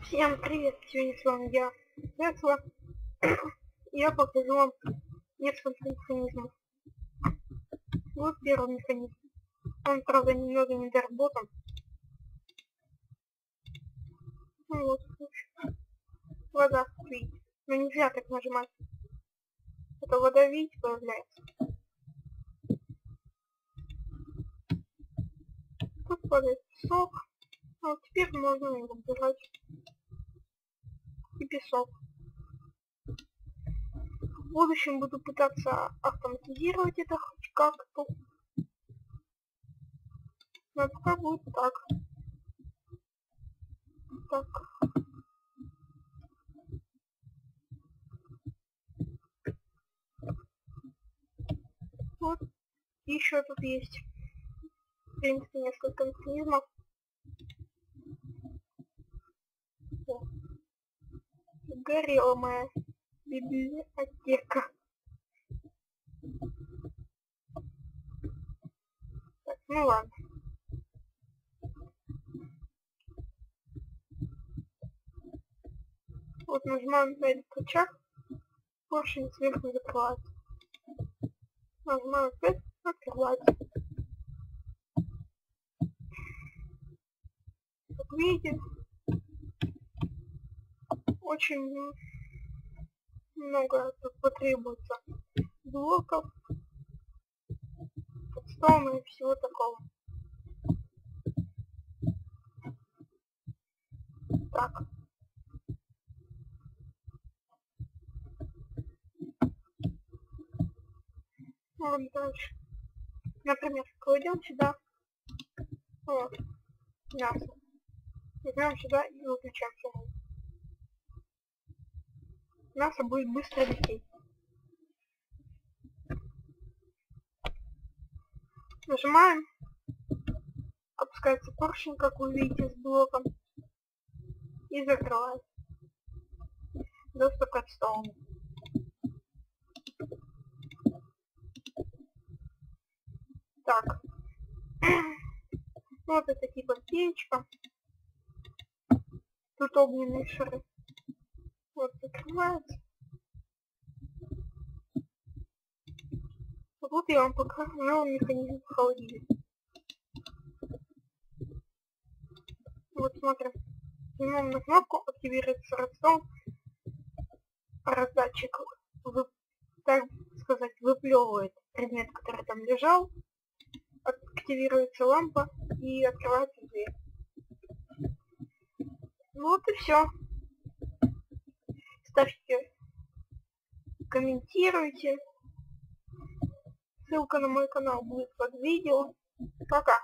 Всем привет! Сегодня с вами я, Тесла. Я покажу вам несколько механизмов. Вот первый механизм. Он, правда, немного недоработан. Ну вот, вода, видите. Но нельзя так нажимать. Это вода, видите, появляется. Тут падает песок. А вот теперь можно его убирать. И песок. В будущем буду пытаться автоматизировать это хоть как-то. Но пока будет так. Так. Вот. Еще тут есть, в принципе, несколько механизмов. О. Горела моя библиотека. Так, ну ладно. Вот нажимаем на этот рычаг, поршень сверху закрывается. Нажимаем опять, открывается. Как видите, очень много тут потребуется блоков, подстона и всего такого. Так. Вот дальше. Например, кладем сюда вот, мясо. Возьмем сюда и выключаем все. Мясо будет быстро лететь. Нажимаем. Опускается поршень, как вы видите, с блоком. И закрывается. Доступ к столу. Так. Вот это типа печка. Тут огненные шары. Вот закрывается. Вот я вам покажу механизм холодильника. Вот смотрим. Жмем на кнопку, активируется редстоун. Раздатчик, так сказать, выплевывает предмет, который там лежал. Активируется лампа и открывается дверь. Вот и все. Ставьте, комментируйте. Ссылка на мой канал будет под видео. Пока.